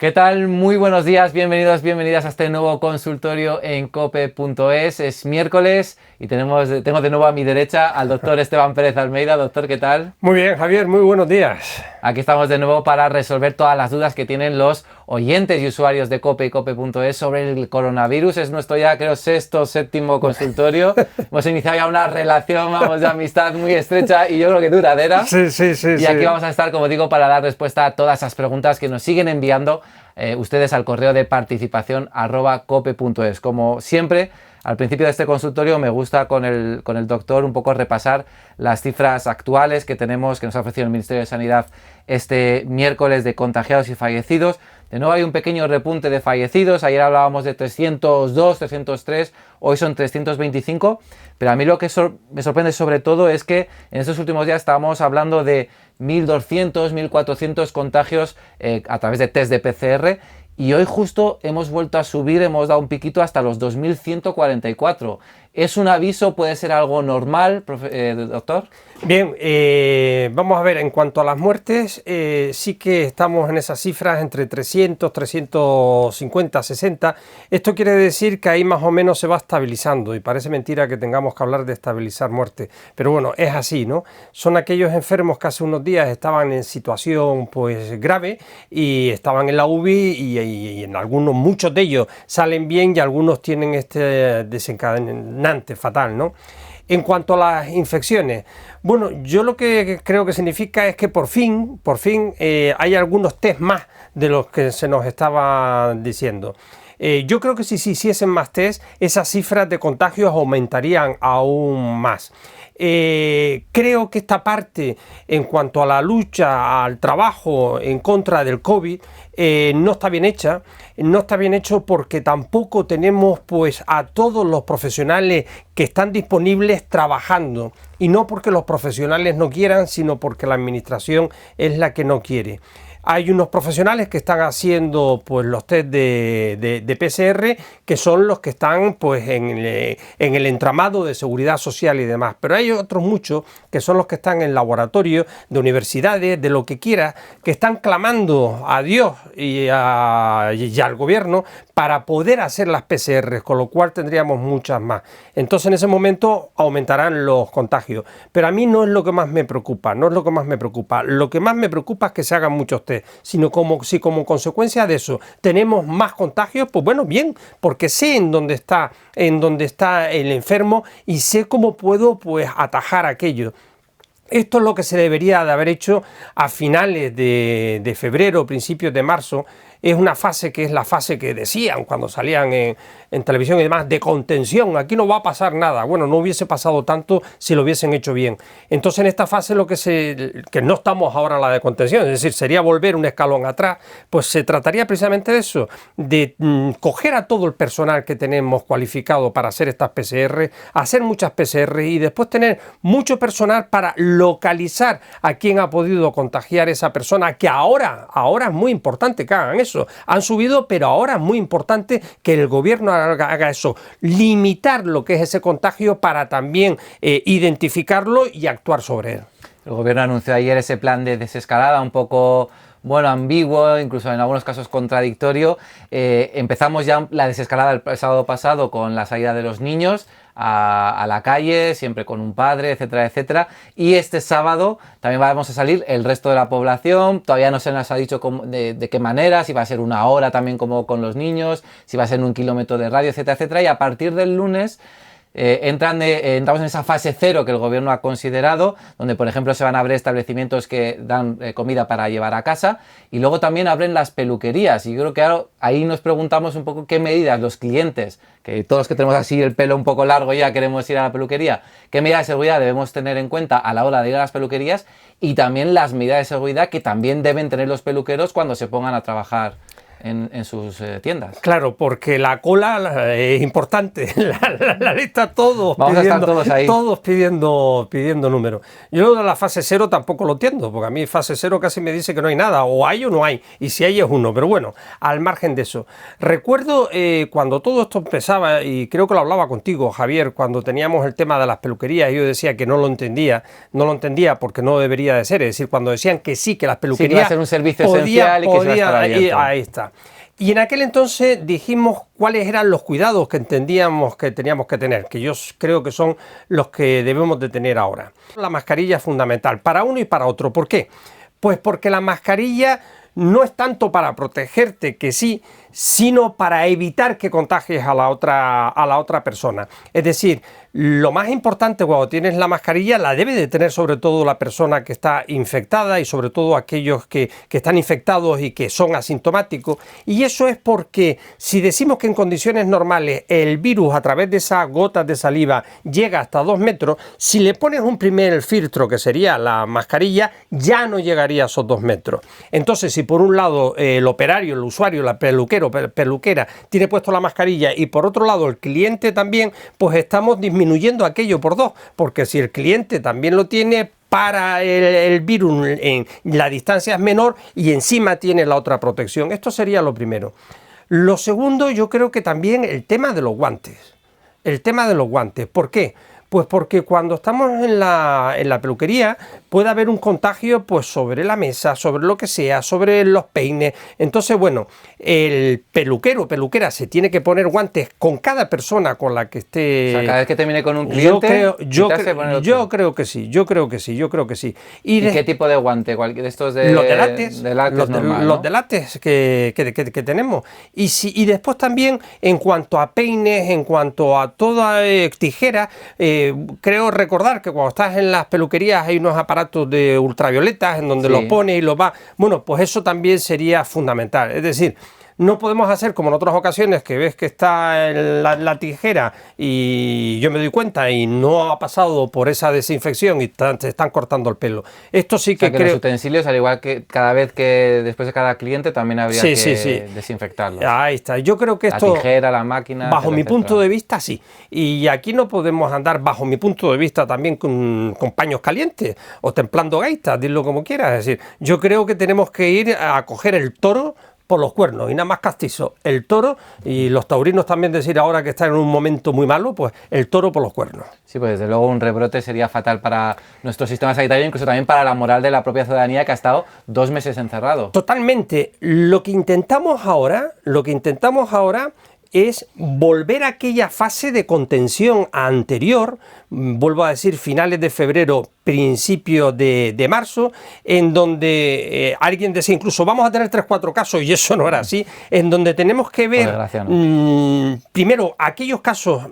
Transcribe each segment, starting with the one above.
¿Qué tal? Muy buenos días, bienvenidas a este nuevo consultorio en cope.es. Es miércoles y tengo de nuevo a mi derecha al doctor Esteban Pérez Almeida. Doctor, ¿qué tal? Muy bien, Javier, muy buenos días. Aquí estamos de nuevo para resolver todas las dudas que tienen los oyentes y usuarios de Cope y Cope.es sobre el coronavirus. Es nuestro ya, creo, séptimo consultorio. Hemos iniciado ya una relación, de amistad muy estrecha y yo creo que duradera. Sí. Y aquí vamos a estar, como digo, para dar respuesta a todas esas preguntas que nos siguen enviando ustedes al correo de participación @cope.es. Como siempre, al principio de este consultorio me gusta con el doctor un poco repasar las cifras actuales que tenemos, que nos ha ofrecido el Ministerio de Sanidad este miércoles de contagiados y fallecidos. De nuevo hay un pequeño repunte de fallecidos. Ayer hablábamos de 302, 303, hoy son 325. Pero a mí lo que me sorprende sobre todo es que en estos últimos días estábamos hablando de 1.200, 1.400 contagios a través de test de PCR. Y hoy justo hemos vuelto a subir, hemos dado un piquito hasta los 2.144. ¿Es un aviso? ¿Puede ser algo normal, doctor? Bien, vamos a ver, en cuanto a las muertes, sí que estamos en esas cifras entre 300, 350, 60. Esto quiere decir que ahí más o menos se va estabilizando y parece mentira que tengamos que hablar de estabilizar muerte. Pero bueno, es así, ¿no? Son aquellos enfermos que hace unos días estaban en situación pues grave y estaban en la UBI y en algunos, muchos de ellos salen bien y algunos tienen este desencadenante fatal, ¿no? En cuanto a las infecciones, bueno, yo lo que creo que significa es que por fin hay algunos test más de los que se nos estaba diciendo. Yo creo que si se hiciesen más test, esas cifras de contagios aumentarían aún más. Creo que esta parte, en cuanto a la lucha, al trabajo en contra del COVID, no está bien hecha. No está bien hecho porque tampoco tenemos pues a todos los profesionales que están disponibles trabajando, y no porque los profesionales no quieran, sino porque la administración es la que no quiere. Hay unos profesionales que están haciendo pues los test de PCR, que son los que están pues en el entramado de seguridad social y demás, pero hay otros muchos que son los que están en laboratorios de universidades, de lo que quiera, que están clamando a Dios y al gobierno para poder hacer las PCR, con lo cual tendríamos muchas más. Entonces en ese momento aumentarán los contagios, pero a mí no es lo que más me preocupa, Lo que más me preocupa es que se hagan muchos test, sino si como consecuencia de eso tenemos más contagios, pues bueno, bien, porque sé en dónde está el enfermo y sé cómo puedo pues atajar aquello. Esto es lo que se debería de haber hecho a finales de febrero, principios de marzo. Es una fase que es la fase que decían cuando salían en televisión y demás, de contención, aquí no va a pasar nada. Bueno, no hubiese pasado tanto si lo hubiesen hecho bien. Entonces en esta fase que no estamos ahora en la de contención, es decir, sería volver un escalón atrás, pues se trataría precisamente de eso, de coger a todo el personal que tenemos cualificado para hacer estas PCR, hacer muchas PCR y después tener mucho personal para localizar a quién ha podido contagiar esa persona, que ahora es muy importante que hagan eso. Han subido, pero ahora es muy importante que el gobierno haga eso, limitar lo que es ese contagio para también identificarlo y actuar sobre él. El gobierno anunció ayer ese plan de desescalada un poco ambiguo, incluso en algunos casos contradictorio. Empezamos ya la desescalada el sábado pasado con la salida de los niños a la calle, siempre con un padre, etcétera, etcétera. Y este sábado también vamos a salir el resto de la población. Todavía no se nos ha dicho de qué manera, si va a ser una hora también como con los niños, si va a ser en 1 kilómetro de radio, etcétera, etcétera. Y a partir del lunes entramos en esa fase cero que el gobierno ha considerado, donde por ejemplo se van a abrir establecimientos que dan comida para llevar a casa, y luego también abren las peluquerías. Y yo creo que ahora ahí nos preguntamos un poco qué medidas los clientes, que todos que tenemos así el pelo un poco largo ya queremos ir a la peluquería, qué medidas de seguridad debemos tener en cuenta a la hora de ir a las peluquerías, y también las medidas de seguridad que también deben tener los peluqueros cuando se pongan a trabajar en sus tiendas. Claro, porque la cola es importante, la lista todos vamos pidiendo, a estar todos ahí. Todos pidiendo números. Yo de la fase cero tampoco lo entiendo, porque a mí fase cero casi me dice que no hay nada, o hay o no hay, y si hay es uno, pero bueno, al margen de eso. Recuerdo cuando todo esto empezaba, y creo que lo hablaba contigo, Javier, cuando teníamos el tema de las peluquerías, yo decía que no lo entendía porque no debería de ser, es decir, cuando decían que sí, que las peluquerías sí, que iba a ser un servicio esencial y que se iba a estar abierto. Ahí está. Y en aquel entonces dijimos cuáles eran los cuidados que entendíamos que teníamos que tener, que yo creo que son los que debemos de tener ahora. La mascarilla es fundamental para uno y para otro. ¿Por qué? Pues porque la mascarilla no es tanto para protegerte, que sí, sino para evitar que contagies a la otra persona. Es decir, lo más importante cuando tienes la mascarilla la debe de tener sobre todo la persona que está infectada y sobre todo aquellos que están infectados y que son asintomáticos. Y eso es porque si decimos que en condiciones normales el virus a través de esas gotas de saliva llega hasta 2 metros, si le pones un primer filtro que sería la mascarilla, ya no llegaría a esos 2 metros. Entonces, si por un lado el operario, el usuario, la peluquera tiene puesto la mascarilla y por otro lado el cliente también, pues estamos disminuyendo aquello por 2, porque si el cliente también lo tiene, para el virus en la distancia es menor y encima tiene la otra protección. Esto sería lo primero. Lo segundo, yo creo que también el tema de los guantes. El tema de los guantes. ¿Por qué? Pues porque cuando estamos en la peluquería puede haber un contagio pues sobre la mesa, sobre lo que sea, sobre los peines. Entonces, bueno, el peluquero o peluquera se tiene que poner guantes con cada persona con la que esté. O sea, cada vez que termine con un cliente, yo creo que sí. ¿Y qué tipo de guante? ¿De estos de los de látex? Normal, los ¿no? de látex que tenemos. Y después también en cuanto a peines, en cuanto a toda tijera, creo recordar que cuando estás en las peluquerías hay unos aparatos de ultravioletas en donde los pones y los va. Bueno, pues eso también sería fundamental. Es decir, no podemos hacer como en otras ocasiones que ves que está la tijera y yo me doy cuenta y no ha pasado por esa desinfección y te están cortando el pelo. Esto sí que, los utensilios, al igual que cada vez que después de cada cliente, también habría que desinfectarlos. Ahí está. Yo creo que esto, la tijera, la máquina, bajo mi punto de vista, sí. Y aquí no podemos andar, bajo mi punto de vista, también con paños calientes o templando gaitas, dilo como quieras. Es decir, yo creo que tenemos que ir a coger el toro por los cuernos y nada más castizo, el toro, y los taurinos también decir ahora que están en un momento muy malo, pues el toro por los cuernos. Sí, pues desde luego un rebrote sería fatal para nuestro sistema sanitario, incluso también para la moral de la propia ciudadanía que ha estado 2 meses encerrado. Totalmente. Lo que intentamos ahora es volver a aquella fase de contención anterior, vuelvo a decir finales de febrero, principios de marzo, en donde alguien decía incluso vamos a tener 3-4 casos, y eso no era así, en donde tenemos que ver primero aquellos casos,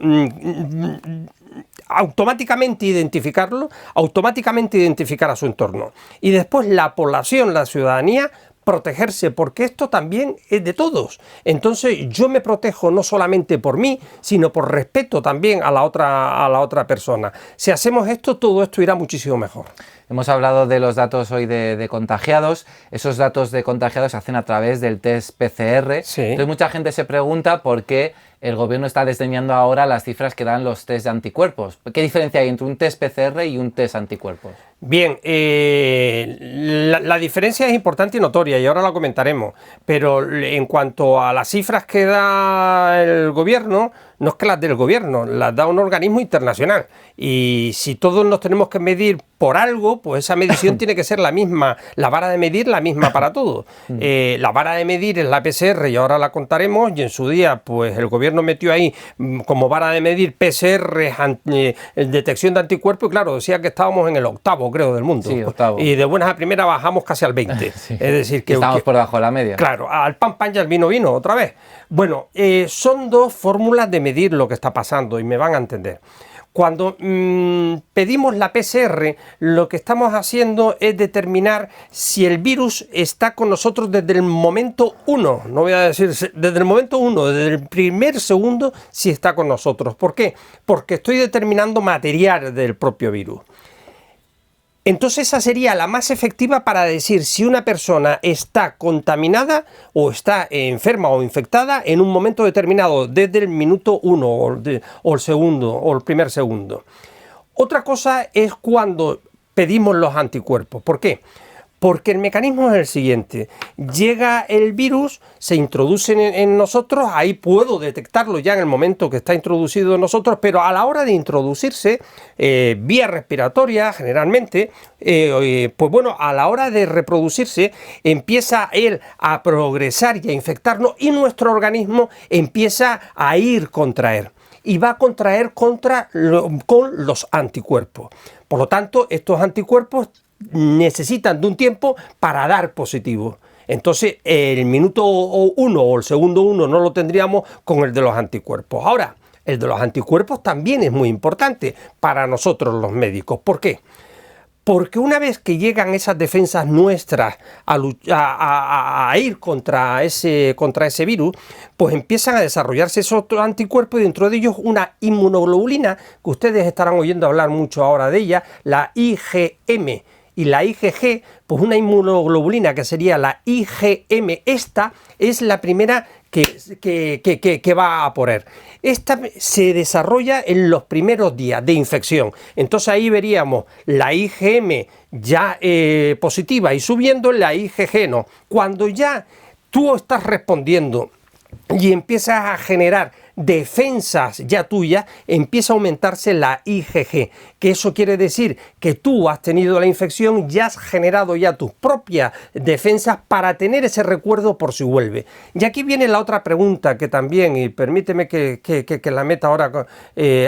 automáticamente identificarlo, automáticamente identificar a su entorno, y después la población, la ciudadanía, protegerse, porque esto también es de todos. Entonces yo me protejo no solamente por mí, sino por respeto también a la otra persona. Si hacemos esto, todo esto irá muchísimo mejor. Hemos hablado de los datos hoy de contagiados. Esos datos de contagiados se hacen a través del test PCR. Sí. Entonces mucha gente se pregunta por qué el gobierno está desdeñando ahora las cifras que dan los test de anticuerpos. ¿Qué diferencia hay entre un test PCR y un test anticuerpos? Bien, la diferencia es importante y notoria y ahora la comentaremos, pero en cuanto a las cifras que da el gobierno, no es que las del gobierno, las da un organismo internacional, y si todos nos tenemos que medir por algo, pues esa medición tiene que ser la misma, la vara de medir la misma para todos. La vara de medir es la PCR y ahora la contaremos, y en su día pues el gobierno metió ahí como vara de medir PCR, detección de anticuerpos, y claro, decía que estábamos en el 8º, creo, del mundo. Sí, 8º. Y de buenas a primeras bajamos casi al 20. Sí. Es decir, que estamos por debajo de la media. Claro, al pan pan y al vino vino, otra vez. Bueno, son dos fórmulas de medir lo que está pasando y me van a entender. Cuando pedimos la PCR, lo que estamos haciendo es determinar si el virus está con nosotros desde el momento 1, no voy a decir desde el momento 1, desde el primer segundo, si está con nosotros. ¿Por qué? Porque estoy determinando material del propio virus. Entonces esa sería la más efectiva para decir si una persona está contaminada o está enferma o infectada en un momento determinado, desde el minuto 1 o el segundo o el primer segundo. Otra cosa es cuando pedimos los anticuerpos. ¿Por qué? Porque el mecanismo es el siguiente: llega el virus, se introduce en nosotros, ahí puedo detectarlo ya en el momento que está introducido en nosotros, pero a la hora de introducirse, vía respiratoria generalmente, pues bueno, a la hora de reproducirse, empieza él a progresar y a infectarnos, y nuestro organismo empieza a ir contraer. Y va a contraer con los anticuerpos. Por lo tanto, estos anticuerpos necesitan de un tiempo para dar positivo. Entonces, el minuto 1 o el segundo 1 no lo tendríamos con el de los anticuerpos. Ahora, el de los anticuerpos también es muy importante para nosotros los médicos. ¿Por qué? Porque una vez que llegan esas defensas nuestras a ir contra ese virus, pues empiezan a desarrollarse esos anticuerpos, y dentro de ellos una inmunoglobulina, que ustedes estarán oyendo hablar mucho ahora de ella, la IgM. Y la IgG, pues una inmunoglobulina que sería la IgM, esta es la primera que va a poner. Esta se desarrolla en los primeros días de infección. Entonces ahí veríamos la IgM ya positiva y subiendo, la IgG no. Cuando ya tú estás respondiendo y empiezas a generar defensas ya tuyas, empieza a aumentarse la IgG, que eso quiere decir que tú has tenido la infección y has generado ya tus propias defensas para tener ese recuerdo por si vuelve. Y aquí viene la otra pregunta que también, y permíteme que la meta ahora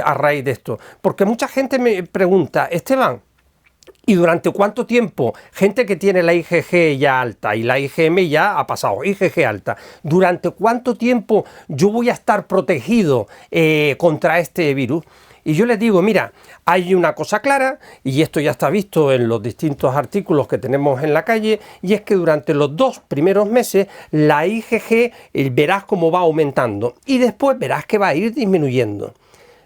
a raíz de esto, porque mucha gente me pregunta: Esteban, ¿y durante cuánto tiempo? Gente que tiene la IgG ya alta y la IgM ya ha pasado, IgG alta, ¿durante cuánto tiempo yo voy a estar protegido contra este virus? Y yo les digo, mira, hay una cosa clara, y esto ya está visto en los distintos artículos que tenemos en la calle, y es que durante los 2 primeros meses la IgG verás cómo va aumentando, y después verás que va a ir disminuyendo.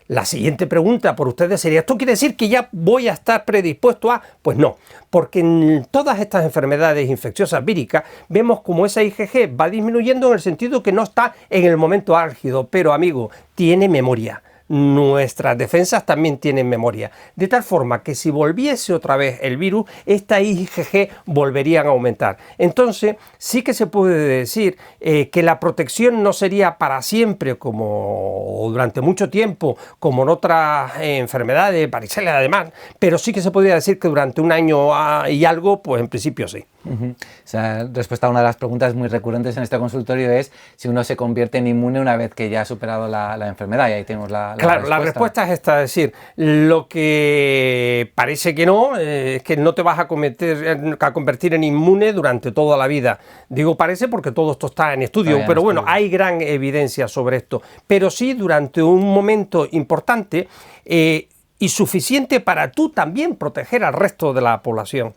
La siguiente pregunta por ustedes sería: ¿esto quiere decir que ya voy a estar predispuesto a...? Pues no, porque en todas estas enfermedades infecciosas víricas vemos como esa IgG va disminuyendo en el sentido que no está en el momento álgido, pero amigo, tiene memoria. Nuestras defensas también tienen memoria, de tal forma que si volviese otra vez el virus, esta IgG volverían a aumentar. Entonces sí que se puede decir que la protección no sería para siempre, como durante mucho tiempo, como en otras enfermedades, varicela además, pero sí que se podría decir que durante un año y algo, pues en principio sí. O sea, respuesta a una de las preguntas muy recurrentes en este consultorio es si uno se convierte en inmune una vez que ya ha superado la enfermedad, y ahí tenemos la claro, respuesta. La respuesta es esta: es decir, lo que parece que no, es que no te vas a convertir en inmune durante toda la vida. Digo parece porque todo esto está en estudio, pero bueno, hay gran evidencia sobre esto. Pero sí durante un momento importante y suficiente para tú también proteger al resto de la población.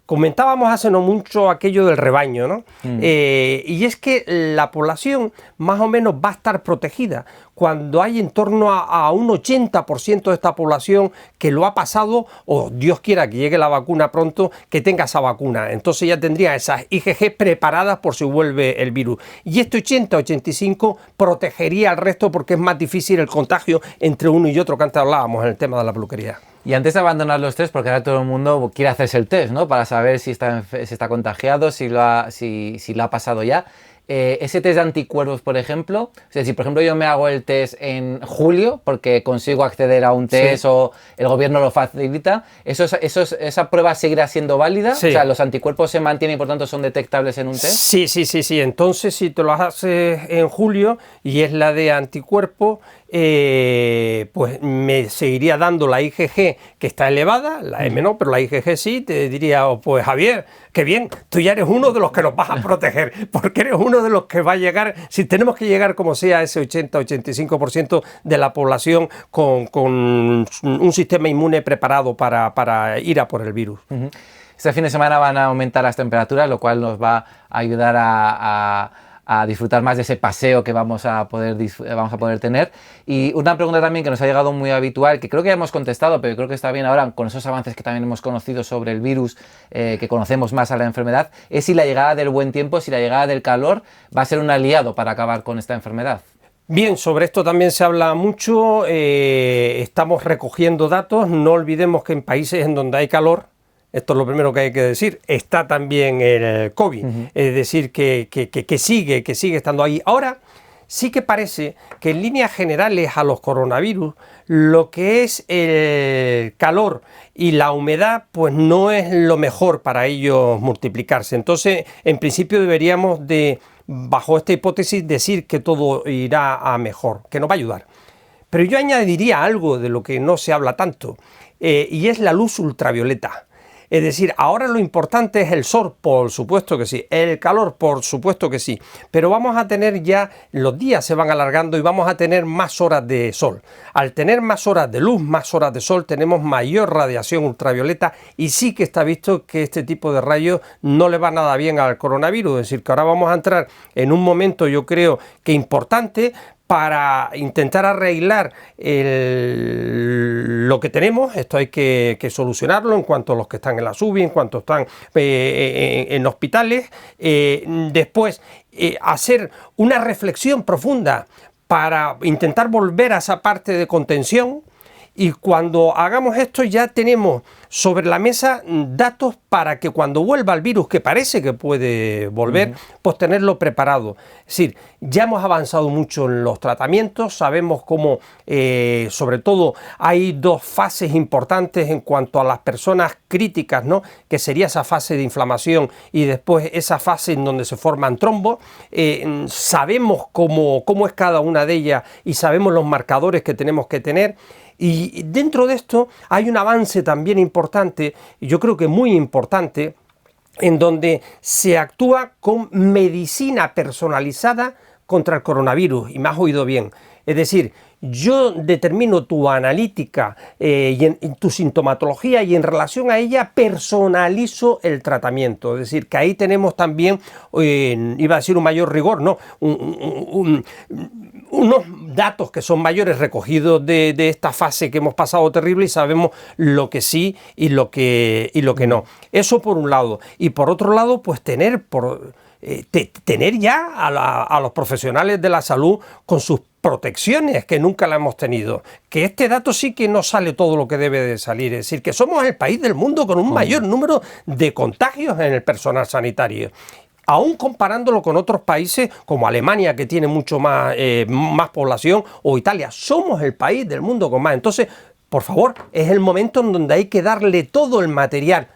Comentábamos hace no mucho aquello del rebaño, ¿no? Y es que la población más o menos va a estar protegida cuando hay en torno a un 80% de esta población que lo ha pasado, o Dios quiera que llegue la vacuna pronto, que tenga esa vacuna. Entonces ya tendría esas IgG preparadas por si vuelve el virus. Y este 80-85 protegería al resto, porque es más difícil el contagio entre uno y otro, que antes hablábamos en el tema de la peluquería. Y antes de abandonar los test, porque ahora todo el mundo quiere hacerse el test, ¿no? Para saber si está contagiado, si lo ha pasado ya. Ese test de anticuerpos, por ejemplo, o sea, si por ejemplo yo me hago el test en julio porque consigo acceder a un test, sí, o el gobierno lo facilita, ¿esa prueba seguirá siendo válida? Sí. O sea, ¿los anticuerpos se mantienen y por tanto son detectables en un test? Sí. Entonces, si te lo haces en julio y es la de anticuerpos, pues me seguiría dando la IgG, que está elevada, la M no, pero la IgG sí. Te diría, oh, pues Javier, qué bien, tú ya eres uno de los que nos vas a proteger, porque eres uno de los que va a llegar, si tenemos que llegar como sea a ese 80-85% de la población con un sistema inmune preparado para ir a por el virus. Este fin de semana van a aumentar las temperaturas, lo cual nos va a ayudar a disfrutar más de ese paseo que vamos a poder tener. Y una pregunta también que nos ha llegado muy habitual, que creo que ya hemos contestado, pero creo que está bien ahora con esos avances que también hemos conocido sobre el virus, que conocemos más a la enfermedad, es si la llegada del buen tiempo, si la llegada del calor va a ser un aliado para acabar con esta enfermedad. Bien, sobre esto también se habla mucho, estamos recogiendo datos. No olvidemos que en países en donde hay calor, esto es lo primero que hay que decir, está también el COVID, es decir, que sigue estando ahí. Ahora, sí que parece que en líneas generales a los coronavirus lo que es el calor y la humedad pues no es lo mejor para ellos multiplicarse. Entonces, en principio deberíamos de, bajo esta hipótesis, decir que todo irá a mejor, que nos va a ayudar. Pero yo añadiría algo de lo que no se habla tanto, y es la luz ultravioleta. Es decir, ahora lo importante es el sol, por supuesto que sí, el calor, por supuesto que sí, pero vamos a tener ya, los días se van alargando y vamos a tener más horas de sol. Al tener más horas de luz, más horas de sol, tenemos mayor radiación ultravioleta y sí que está visto que este tipo de rayos no le va nada bien al coronavirus. Es decir, que ahora vamos a entrar en un momento, yo creo que importante, para intentar arreglar lo que tenemos. Esto hay que solucionarlo en cuanto a los que están en la UBI, en cuanto están en hospitales. Después, hacer una reflexión profunda para intentar volver a esa parte de contención. Y cuando hagamos esto ya tenemos sobre la mesa datos para que cuando vuelva el virus, que parece que puede volver, pues tenerlo preparado. Es decir, ya hemos avanzado mucho en los tratamientos, sabemos cómo, sobre todo, hay dos fases importantes en cuanto a las personas críticas, ¿no? Que sería esa fase de inflamación y después esa fase en donde se forman trombos. Sabemos cómo es cada una de ellas y sabemos los marcadores que tenemos que tener. Y dentro de esto hay un avance también importante, yo creo que muy importante, en donde se actúa con medicina personalizada contra el coronavirus, y me has oído bien. Es decir, yo determino tu analítica y tu sintomatología y en relación a ella personalizo el tratamiento. Es decir, que ahí tenemos también, iba a decir un mayor rigor, no, unos datos que son mayores recogidos de esta fase que hemos pasado terrible y sabemos lo que sí y lo que no. Eso por un lado. Y por otro lado, pues tener ya a los profesionales de la salud con sus protecciones, que nunca la hemos tenido. Que este dato sí que no sale todo lo que debe de salir. Es decir, que somos el país del mundo con un mayor número de contagios en el personal sanitario. Aún comparándolo con otros países como Alemania, que tiene mucho más población, o Italia, somos el país del mundo con más. Entonces, por favor, es el momento en donde hay que darle todo el material,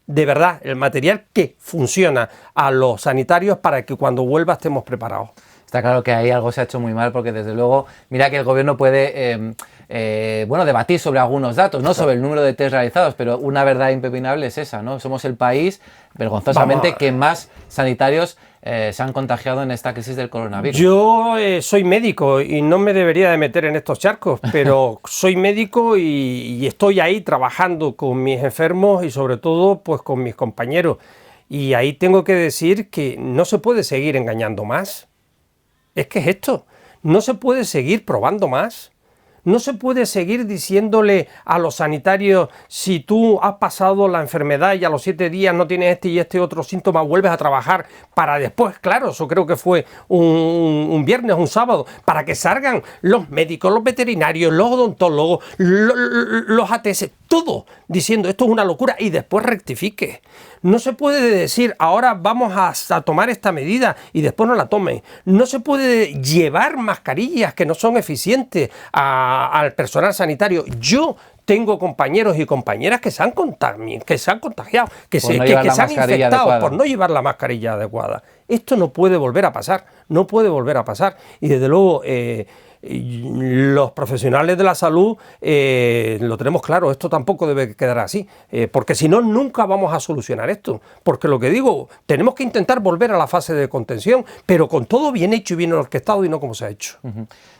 de verdad, el material que funciona a los sanitarios para que cuando vuelva estemos preparados. Está claro que ahí algo se ha hecho muy mal porque desde luego, mira que el gobierno puede debatir sobre algunos datos, no sobre el número de test realizados, pero una verdad impepinable es esa, ¿no? Somos el país, vergonzosamente, que más sanitarios se han contagiado en esta crisis del coronavirus. Yo soy médico y no me debería de meter en estos charcos, pero soy médico y estoy ahí trabajando con mis enfermos y sobre todo pues con mis compañeros. Y ahí tengo que decir que no se puede seguir engañando más. Es que es esto, no se puede seguir probando más, no se puede seguir diciéndole a los sanitarios si tú has pasado la enfermedad y a los 7 días no tienes este y este otro síntoma, vuelves a trabajar para después, claro, eso creo que fue un viernes, un sábado, para que salgan los médicos, los veterinarios, los odontólogos, los ATS, todo diciendo esto es una locura y después rectifique. No se puede decir ahora vamos a tomar esta medida y después no la tomen. No se puede llevar mascarillas que no son eficientes al personal sanitario. Yo tengo compañeros y compañeras que se han contagiado, que se han infectado por no llevar la mascarilla adecuada. Esto no puede volver a pasar, no puede volver a pasar. Y desde luego los profesionales de la salud lo tenemos claro, esto tampoco debe quedar así, porque si no, nunca vamos a solucionar esto. Porque lo que digo, tenemos que intentar volver a la fase de contención, pero con todo bien hecho y bien orquestado y no como se ha hecho.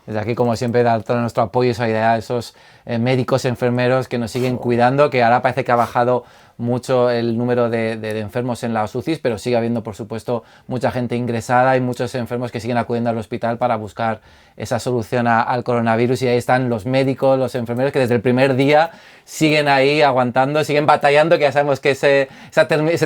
Desde aquí, como siempre, dar todo nuestro apoyo y solidaridad a esos médicos, enfermeros que nos siguen cuidando, que ahora parece que ha bajado mucho el número de enfermos en las UCIs, pero sigue habiendo, por supuesto, mucha gente ingresada y muchos enfermos que siguen acudiendo al hospital para buscar esa solución al coronavirus, y ahí están los médicos, los enfermeros que desde el primer día siguen ahí aguantando, siguen batallando, que ya sabemos que ese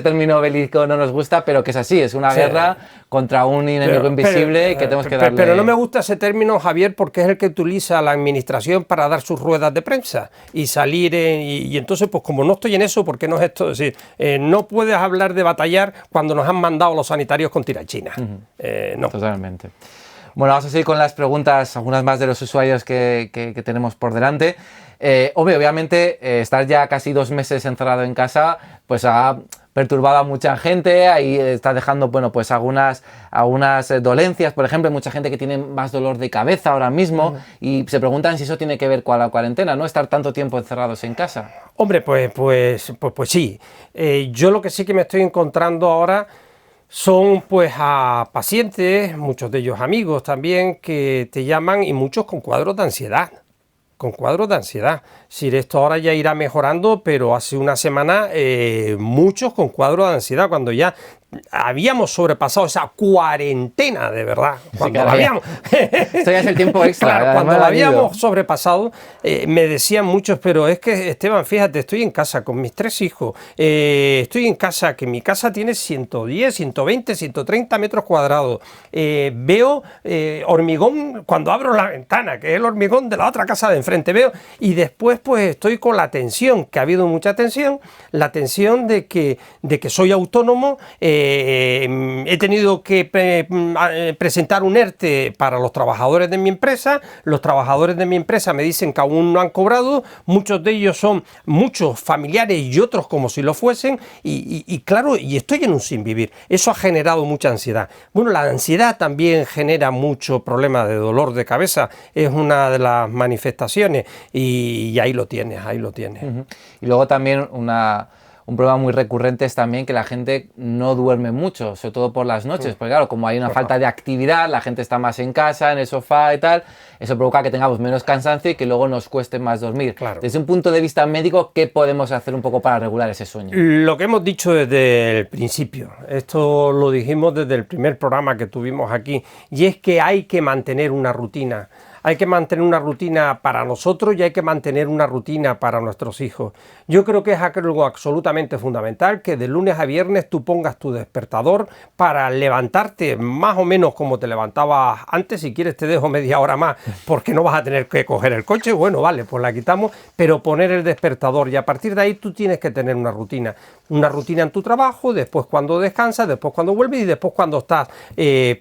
término bélico no nos gusta, pero que es así, es una guerra contra un enemigo invisible que tenemos que darle... Pero no me gusta ese término, Javier, porque es el que utiliza la administración para dar sus ruedas de prensa y salir y entonces, pues como no estoy en eso, ¿por qué no es esto? Es decir, no puedes hablar de batallar cuando nos han mandado los sanitarios con tirachinas. No. Totalmente. Bueno, vamos a seguir con las preguntas, algunas más de los usuarios que tenemos por delante. Obviamente, estar ya casi 2 meses encerrado en casa, pues ha perturbado a mucha gente, ahí está dejando, bueno, pues algunas dolencias, por ejemplo, hay mucha gente que tiene más dolor de cabeza ahora mismo y se preguntan si eso tiene que ver con la cuarentena, ¿no? Estar tanto tiempo encerrados en casa. Hombre, pues sí. Yo lo que sí que me estoy encontrando ahora son pues a pacientes, muchos de ellos amigos también, que te llaman y muchos con cuadros de ansiedad. Con cuadros de ansiedad. Si esto ahora ya irá mejorando, pero hace una semana muchos con cuadros de ansiedad, cuando ya habíamos sobrepasado esa cuarentena de verdad. Cuando la habíamos... Esto ya es el tiempo extra. Claro, cuando la habíamos sobrepasado, me decían muchos, pero es que Esteban, fíjate, estoy en casa con mis 3 hijos, estoy en casa, que mi casa tiene 110, 120, 130 metros cuadrados, veo hormigón cuando abro la ventana, que es el hormigón de la otra casa de enfrente, veo, y después pues estoy con la tensión, que ha habido mucha tensión, la tensión de que soy autónomo, he tenido que presentar un ERTE para los trabajadores de mi empresa, los trabajadores de mi empresa me dicen que aún no han cobrado, muchos de ellos son muchos familiares y otros como si lo fuesen, y claro, y estoy en un sin vivir, eso ha generado mucha ansiedad. Bueno, la ansiedad también genera mucho problema de dolor de cabeza, es una de las manifestaciones, y ahí lo tienes, ahí lo tienes. Y luego también un problema muy recurrente es también que la gente no duerme mucho, sobre todo por las noches, porque claro, como hay una falta de actividad, la gente está más en casa, en el sofá y tal, eso provoca que tengamos menos cansancio y que luego nos cueste más dormir. Claro. Desde un punto de vista médico, ¿qué podemos hacer un poco para regular ese sueño? Lo que hemos dicho desde el principio, esto lo dijimos desde el primer programa que tuvimos aquí, y es que hay que mantener una rutina. Hay que mantener una rutina para nosotros y hay que mantener una rutina para nuestros hijos. Yo creo que es algo absolutamente fundamental que de lunes a viernes tú pongas tu despertador para levantarte más o menos como te levantabas antes. Si quieres te dejo media hora más porque no vas a tener que coger el coche. Bueno, vale, pues la quitamos, pero poner el despertador y a partir de ahí tú tienes que tener una rutina. Una rutina en tu trabajo, después cuando descansas, después cuando vuelves y después cuando estás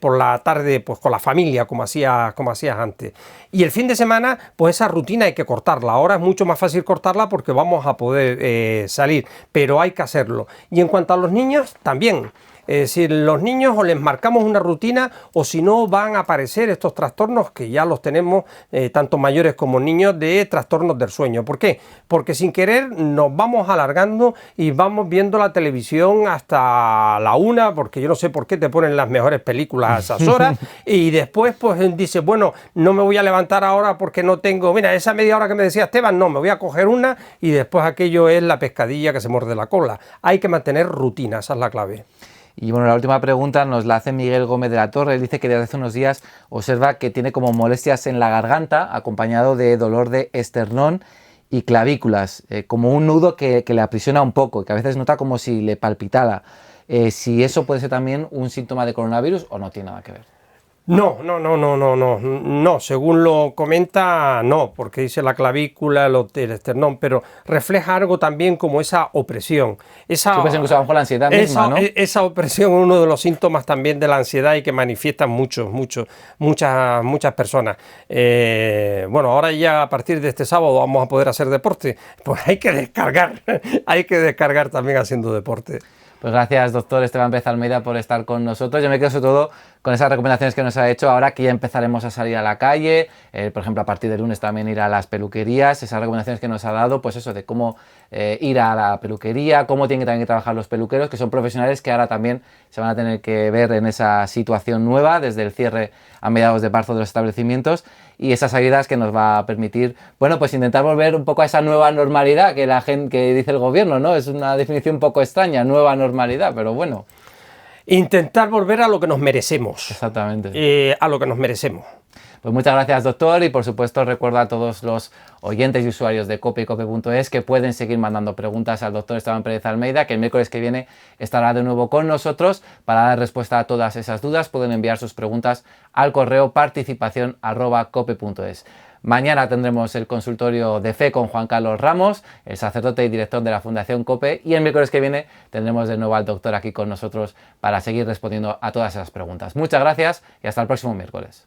por la tarde pues con la familia como hacías antes. Y el fin de semana, pues esa rutina hay que cortarla. Ahora es mucho más fácil cortarla porque vamos a poder salir, pero hay que hacerlo. Y en cuanto a los niños, también. Es decir, los niños o les marcamos una rutina o si no van a aparecer estos trastornos que ya los tenemos, tanto mayores como niños, de trastornos del sueño. ¿Por qué? Porque sin querer nos vamos alargando y vamos viendo la televisión hasta la 1, porque yo no sé por qué te ponen las mejores películas a esas horas, y después pues dices, bueno, no me voy a levantar ahora porque no tengo, mira, esa media hora que me decía Esteban, no, me voy a coger una y después aquello es la pescadilla que se muerde la cola. Hay que mantener rutina, esa es la clave. Y bueno, la última pregunta nos la hace Miguel Gómez de la Torre. Él dice que desde hace unos días observa que tiene como molestias en la garganta, acompañado de dolor de esternón y clavículas, como un nudo que le aprisiona un poco, que a veces nota como si le palpitara. Si eso puede ser también un síntoma de coronavirus o no tiene nada que ver. No, según lo comenta, no, porque dice la clavícula, el esternón, pero refleja algo también como esa opresión. Esa opresión que se va con la ansiedad misma, ¿no? Esa opresión es uno de los síntomas también de la ansiedad y que manifiestan muchas personas. Bueno, ahora ya a partir de este sábado vamos a poder hacer deporte, pues hay que descargar también haciendo deporte. Pues gracias, doctor Esteban Pérez Almeida, por estar con nosotros. Yo me quedo sobre todo con esas recomendaciones que nos ha hecho ahora que ya empezaremos a salir a la calle, por ejemplo, a partir del lunes también ir a las peluquerías, esas recomendaciones que nos ha dado, pues eso, de cómo ir a la peluquería, cómo tienen que también que trabajar los peluqueros, que son profesionales que ahora también se van a tener que ver en esa situación nueva desde el cierre a mediados de marzo de los establecimientos, y esas ayudas que nos va a permitir, bueno, pues intentar volver un poco a esa nueva normalidad que la gente, que dice el gobierno, ¿no? Es una definición un poco extraña, nueva normalidad, pero bueno. Intentar volver a lo que nos merecemos. Exactamente. A lo que nos merecemos. Pues muchas gracias, doctor, y por supuesto recuerdo a todos los oyentes y usuarios de COPE y COPE.es que pueden seguir mandando preguntas al doctor Esteban Pérez Almeida, que el miércoles que viene estará de nuevo con nosotros para dar respuesta a todas esas dudas. Pueden enviar sus preguntas al correo participación@cope.es. Mañana tendremos el consultorio de fe con Juan Carlos Ramos, el sacerdote y director de la Fundación COPE, y el miércoles que viene tendremos de nuevo al doctor aquí con nosotros para seguir respondiendo a todas esas preguntas. Muchas gracias y hasta el próximo miércoles.